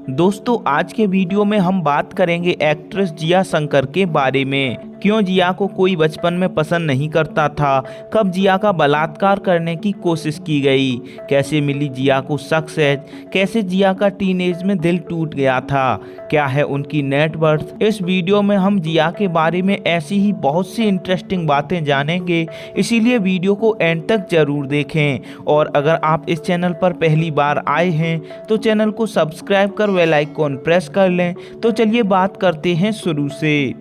दोस्तों आज के वीडियो में हम बात करेंगे एक्ट्रेस जिया शंकर के बारे में। क्यों जिया को कोई बचपन में पसंद नहीं करता था, कब जिया का बलात्कार करने की कोशिश की गई, कैसे मिली जिया को सक्सेस, कैसे जिया का टीनेज में दिल टूट गया था, क्या है उनकी नेटवर्थ। इस वीडियो में हम जिया के बारे में ऐसी ही बहुत सी इंटरेस्टिंग बातें जानेंगे, इसीलिए वीडियो को एंड तक जरूर देखें। और अगर आप इस चैनल पर पहली बार आए हैं तो चैनल को सब्सक्राइब कर बेल आइकॉन प्रेस कर लें। तो चलिए बात करते हैं शुरू से।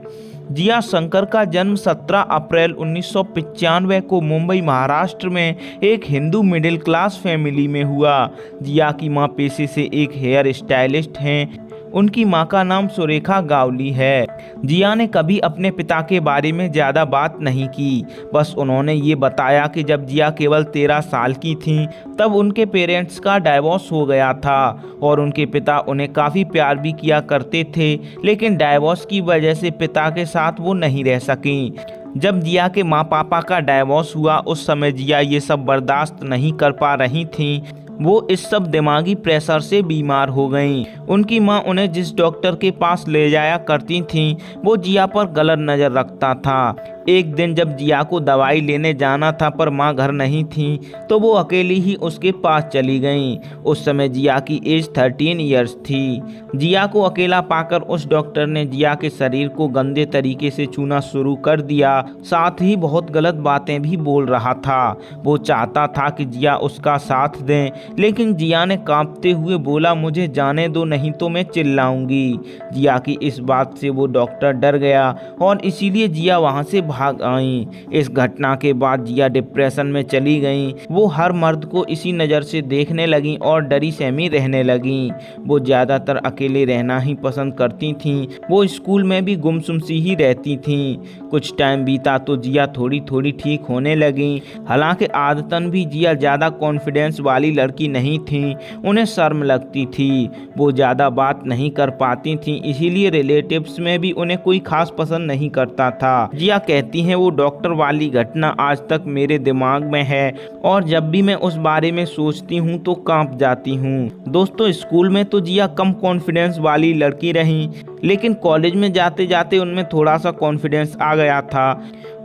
जिया शंकर का जन्म 17 अप्रैल 1995 को मुंबई महाराष्ट्र में एक हिंदू मिडिल क्लास फैमिली में हुआ। जिया की मां पेशे से एक हेयर स्टाइलिस्ट हैं। उनकी मां का नाम सुरेखा गावली है। जिया ने कभी अपने पिता के बारे में ज़्यादा बात नहीं की, बस उन्होंने ये बताया कि जब जिया केवल 13 साल की थीं तब उनके पेरेंट्स का डाइवोर्स हो गया था और उनके पिता उन्हें काफ़ी प्यार भी किया करते थे, लेकिन डाइवोर्स की वजह से पिता के साथ वो नहीं रह सकीं। जब जिया के माँ पापा का डाइवोर्स हुआ उस समय जिया ये सब बर्दाश्त नहीं कर पा रही थीं। वो इस सब दिमागी प्रेशर से बीमार हो गईं। उनकी मां उन्हें जिस डॉक्टर के पास ले जाया करती थीं वो जिया पर गलत नज़र रखता था। एक दिन जब जिया को दवाई लेने जाना था पर मां घर नहीं थी तो वो अकेली ही उसके पास चली गईं। उस समय जिया की एज 13 इयर्स थी। जिया को अकेला पाकर उस डॉक्टर ने जिया के शरीर को गंदे तरीके से छूना शुरू कर दिया, साथ ही बहुत गलत बातें भी बोल रहा था। वो चाहता था कि जिया उसका साथ दें, लेकिन जिया ने कांपते हुए बोला, मुझे जाने दो नहीं तो मैं चिल्लाऊंगी। जिया की इस बात से वो डॉक्टर डर गया और इसीलिए जिया वहां से भाग आई। इस घटना के बाद जिया डिप्रेशन में चली गई। वो हर मर्द को इसी नज़र से देखने लगी और डरी सहमी रहने लगी। वो ज़्यादातर अकेले रहना ही पसंद करती थीं। वो स्कूल में भी गुमसुम सी ही रहती थीं। कुछ टाइम बीता तो जिया थोड़ी थोड़ी ठीक होने लगी। हालांकि आदतन भी जिया ज़्यादा कॉन्फिडेंस वाली लड़की नहीं थी, उन्हें शर्म लगती थी। वो ज़्यादा बात नहीं कर पाती थी, इसीलिए रिलेटिव्स में भी उन्हें कोई खास पसंद नहीं करता था। जिया कहती हैं वो डॉक्टर वाली घटना आज तक मेरे दिमाग में है और जब भी मैं उस बारे में सोचती हूँ तो कांप जाती हूँ। दोस्तों स्कूल में तो जिया कम कॉन्फिडेंस वाली लड़की रही, लेकिन कॉलेज में जाते जाते उनमें थोड़ा सा कॉन्फिडेंस आ गया था।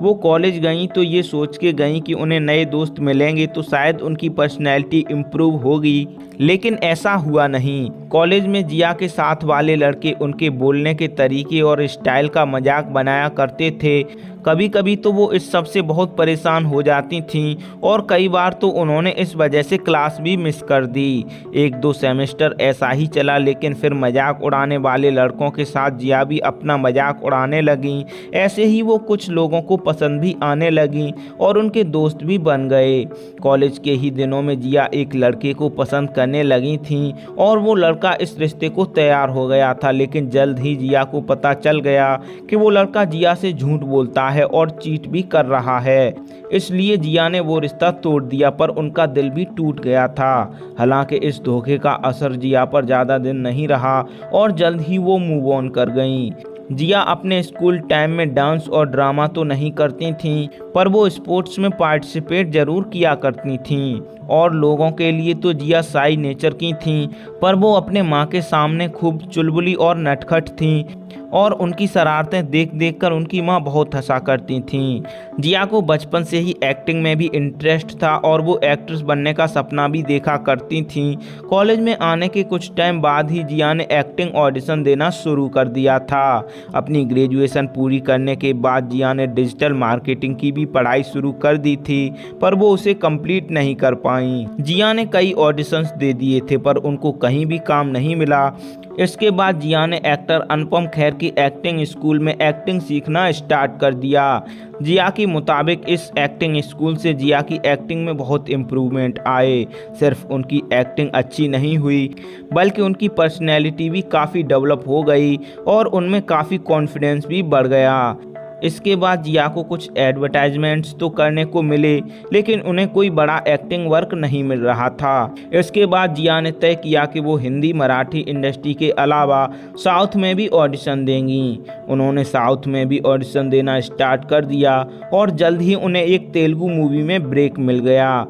वो कॉलेज गईं तो ये सोच के गईं कि उन्हें नए दोस्त मिलेंगे तो शायद उनकी पर्सनैलिटी इम्प्रूव होगी, लेकिन ऐसा हुआ नहीं। कॉलेज में जिया के साथ वाले लड़के उनके बोलने के तरीके और स्टाइल का मजाक बनाया करते थे। कभी कभी तो वो इस सब से बहुत परेशान हो जाती थीं और कई बार तो उन्होंने इस वजह से क्लास भी मिस कर दी। 1-2 सेमेस्टर ऐसा ही चला, लेकिन फिर मजाक उड़ाने वाले लड़कों के साथ जिया भी अपना मजाक उड़ाने लगीं। ऐसे ही वो कुछ लोगों को पसंद भी आने लगीं और उनके दोस्त भी बन गए। कॉलेज के ही दिनों में जिया एक लड़के को पसंद करने लगी थीं और वो लड़का इस रिश्ते को तैयार हो गया था, लेकिन जल्द ही जिया को पता चल गया कि वो लड़का जिया से झूठ बोलता है और चीट भी कर रहा है। इसलिए जिया ने वो रिश्ता तोड़ दिया, पर उनका दिल भी टूट गया था। हालांकि इस धोखे का असर जिया पर ज़्यादा दिन नहीं रहा और जल्द ही वो मूव ऑन कर गईं। जिया अपने स्कूल टाइम में डांस और ड्रामा तो नहीं करती थीं, पर वो स्पोर्ट्स में पार्टिसिपेट जरूर किया करती थीं। और लोगों के लिए तो जिया शाई नेचर की थीं, पर वो अपने माँ के सामने खूब चुलबुली और नटखट थीं और उनकी शरारतें देख देख कर उनकी माँ बहुत हंसा करती थीं। जिया को बचपन से ही एक्टिंग में भी इंटरेस्ट था और वो एक्ट्रेस बनने का सपना भी देखा करती थीं। कॉलेज में आने के कुछ टाइम बाद ही जिया ने एक्टिंग ऑडिशन देना शुरू कर दिया था। अपनी ग्रेजुएशन पूरी करने के बाद जिया ने डिजिटल मार्केटिंग की भी पढ़ाई शुरू कर दी थी, पर वो उसे कंप्लीट नहीं कर पाई। जिया ने कई ऑडिशंस दे दिए थे पर उनको कहीं भी काम नहीं मिला। इसके बाद जिया ने एक्टर अनुपम खेर की एक्टिंग स्कूल में एक्टिंग सीखना स्टार्ट कर दिया। जिया के मुताबिक इस एक्टिंग स्कूल से जिया की एक्टिंग में बहुत इम्प्रूवमेंट आए। सिर्फ उनकी एक्टिंग अच्छी नहीं हुई बल्कि उनकी पर्सनैलिटी भी काफ़ी डेवलप हो गई और उनमें काफ़ी कॉन्फिडेंस भी बढ़ गया। इसके बाद जिया को कुछ एडवर्टाइजमेंट्स तो करने को मिले, लेकिन उन्हें कोई बड़ा एक्टिंग वर्क नहीं मिल रहा था। इसके बाद जिया ने तय किया कि वो हिंदी मराठी इंडस्ट्री के अलावा साउथ में भी ऑडिशन देंगी। उन्होंने साउथ में भी ऑडिशन देना स्टार्ट कर दिया और जल्द ही उन्हें एक तेलुगु मूवी में ब्रेक मिल गया।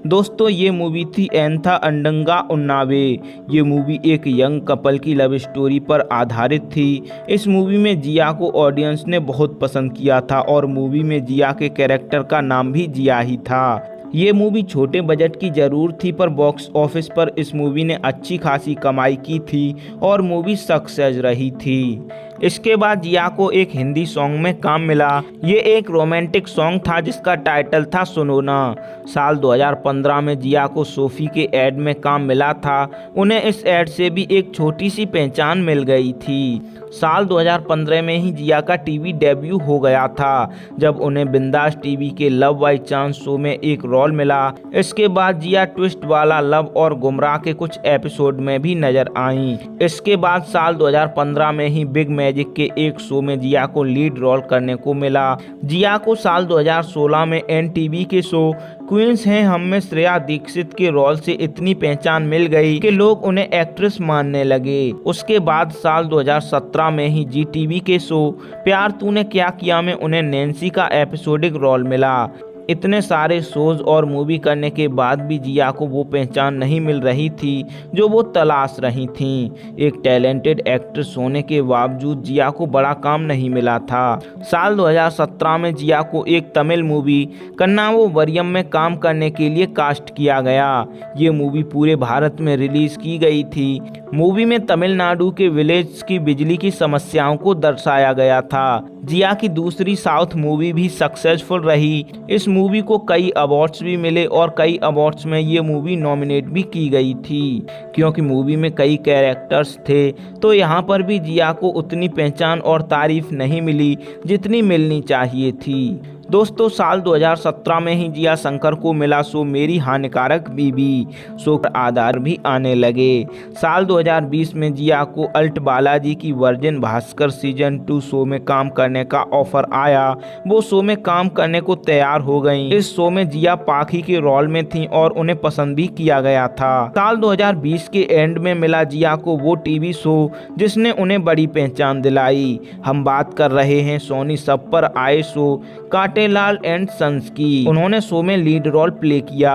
दोस्तों ये मूवी थी एंथा अंडंगा उन्नावे। ये मूवी एक यंग कपल की लव स्टोरी पर आधारित थी। इस मूवी में जिया को ऑडियंस ने बहुत पसंद किया था और मूवी में जिया के कैरेक्टर का नाम भी जिया ही था। ये मूवी छोटे बजट की जरूर थी पर बॉक्स ऑफिस पर इस मूवी ने अच्छी खासी कमाई की थी और मूवी सक्सेस रही थी। इसके बाद जिया को एक हिंदी सॉन्ग में काम मिला। ये एक रोमांटिक सॉन्ग था जिसका टाइटल था सुनो ना। साल 2015 में जिया को सोफी के ऐड में काम मिला था। उन्हें इस ऐड से भी एक छोटी सी पहचान मिल गई थी। साल 2015 में ही जिया का टीवी डेब्यू हो गया था जब उन्हें बिंदास टीवी के लव बाई चांस शो में एक रोल मिला। इसके बाद जिया ट्विस्ट वाला लव और गुमराह के कुछ एपिसोड में भी नजर आईं। इसके बाद साल 2015 में ही बिग मैजिक के एक शो में जिया को लीड रोल करने को मिला। जिया को साल 2016 में एनटीवी के शो क्वींस हैं हम में श्रेया दीक्षित के रोल से इतनी पहचान मिल गई कि लोग उन्हें एक्ट्रेस मानने लगे। उसके बाद साल 2017 में ही जी टीवी के शो प्यार तूने क्या किया में उन्हें नैन्सी का एपिसोडिक रोल मिला। इतने सारे शोज और मूवी करने के बाद भी जिया को वो पहचान नहीं मिल रही थी जो वो तलाश रही थीं। एक टैलेंटेड एक्ट्रेस होने के बावजूद जिया को बड़ा काम नहीं मिला था। साल 2017 में जिया को एक तमिल मूवी कन्नावो वरियम में काम करने के लिए कास्ट किया गया। ये मूवी पूरे भारत में रिलीज की गई थी। मूवी में तमिलनाडु के विलेज की बिजली की समस्याओं को दर्शाया गया था। जिया की दूसरी साउथ मूवी भी सक्सेसफुल रही। इस मूवी को कई अवार्ड्स भी मिले और कई अवार्ड्स में ये मूवी नॉमिनेट भी की गई थी। क्योंकि मूवी में कई कैरेक्टर्स थे तो यहाँ पर भी जिया को उतनी पहचान और तारीफ नहीं मिली जितनी मिलनी चाहिए थी। दोस्तों साल 2017 में ही जिया शंकर को मिला शो मेरी हानिकारक बीबी। शो पर आधार भी आने लगे। साल 2020 में जिया को अल्ट बालाजी की वर्जिन भास्कर सीजन 2 शो में काम करने का ऑफर आया। वो शो में काम करने को तैयार हो गईं। इस शो में जिया पाखी के रोल में थीं और उन्हें पसंद भी किया गया था। साल 2020 के एंड में मिला जिया को वो टीवी शो जिसने उन्हें बड़ी पहचान दिलाई। हम बात कर रहे हैं सोनी सब पर आए शो काटेलाल एंड सन्स की। उन्होंने शो में लीड रोल प्ले किया।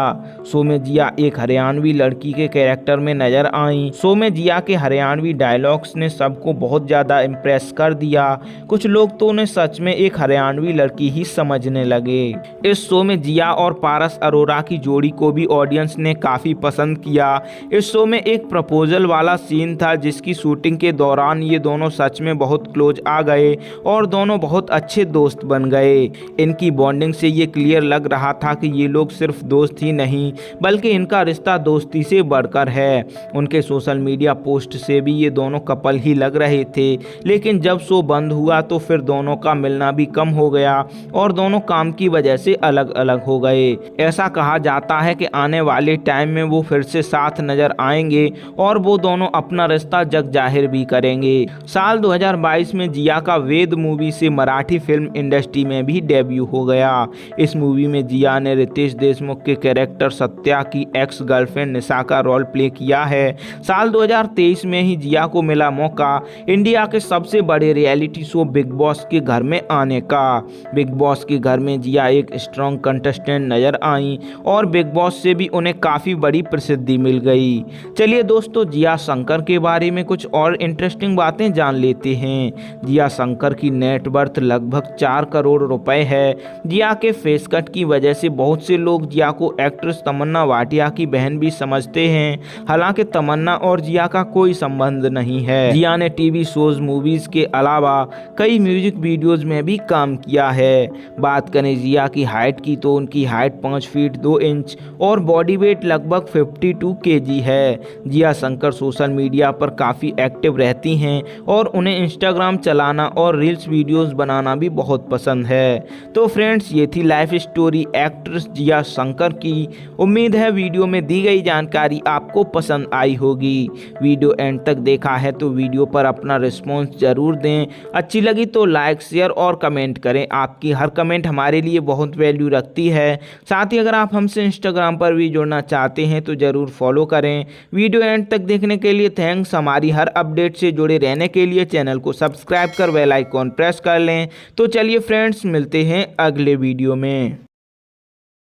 शो में जिया एक हरियाणवी लड़की के कैरेक्टर में नजर आई। शो में जिया के हरियाणवी डायलॉग्स ने सबको बहुत ज्यादा इम्प्रेस कर दिया। कुछ लोग तो उन्हें सच में एक हरियाणवी लड़की ही समझने लगे। इस शो में जिया और पारस अरोरा की जोड़ी को भी ऑडियंस ने काफी पसंद किया। इस शो में एक प्रपोजल वाला सीन था जिसकी शूटिंग के दौरान ये दोनों सच में बहुत क्लोज आ गए और दोनों बहुत अच्छे दोस्त बन गए। इनकी बॉन्डिंग से ये क्लियर लग रहा था कि ये लोग सिर्फ दोस्त ही नहीं बल्कि इनका रिश्ता दोस्ती से बढ़कर है। उनके सोशल मीडिया पोस्ट से भी ये दोनों कपल ही लग रहे थे, लेकिन जब शो बंद हुआ तो फिर दोनों का मिलना भी कम हो गया और दोनों काम की वजह से अलग अलग हो गए। ऐसा कहा जाता है कि आने वाले टाइम में वो फिर से साथ नजर आएंगे और वो दोनों अपना रिश्ता जग जाहिर भी करेंगे। साल 2022 में जिया का वेद मूवी से मराठी फिल्म इंडस्ट्री में भी डेब्यू हो गया। इस मूवी में जिया ने रितेश देशमुख के कैरेक्टर सत्या की एक्स गर्लफ्रेंड निशा का रोल प्ले किया है। साल 2023 में ही जिया को मिला मौका इंडिया के सबसे बड़े रियलिटी शो बिग बॉस के घर में आने का। बिग बॉस के घर में जिया एक स्ट्रॉन्ग कंटेस्टेंट नजर आई और बिग बॉस से भी उन्हें काफी बड़ी प्रसिद्धि मिल गई। चलिए दोस्तों जिया शंकर के बारे में कुछ और इंटरेस्टिंग बातें जान लेते हैं। जिया शंकर की नेटवर्थ लगभग 4 करोड़ रुपए है। जिया के फेस कट की वजह से बहुत से लोग जिया को एक्ट्रेस तमन्ना भाटिया की बहन भी समझते हैं। हालांकि तमन्ना और जिया का कोई संबंध नहीं है। जिया ने टीवी शोज मूवीज के अलावा कई म्यूजिक वीडियोज में भी काम किया है। बात करें जिया की हाइट की तो उनकी हाइट 5 फीट 2 इंच और बॉडी वेट लगभग 52 kg है। जिया शंकर सोशल मीडिया पर काफी एक्टिव रहती हैं और उन्हें इंस्टाग्राम चलाना और रील्स वीडियोस बनाना भी बहुत पसंद है। तो फ्रेंड्स ये थी life story actress Jiya Shankar की। उम्मीद है वीडियो में दी गई जानकारी आपको पसंद आई होगी। वीडियो एंड तक देखा है तो वीडियो पर अपना रिस्पॉन्स जरूर दें। अच्छी लगी तो लाइक शेयर और कमेंट करें। आपकी हर कमेंट हमारे लिए बहुत वैल्यू रखती है। साथ ही अगर आप हमसे इंस्टाग्राम पर भी जुड़ना चाहते हैं तो ज़रूर फॉलो करें। वीडियो एंड तक देखने के लिए थैंक्स। हमारी हर अपडेट से जुड़े रहने के लिए चैनल को सब्सक्राइब कर बेल आइकॉन प्रेस कर लें। तो चलिए फ्रेंड्स मिलते हैं अगले वीडियो में।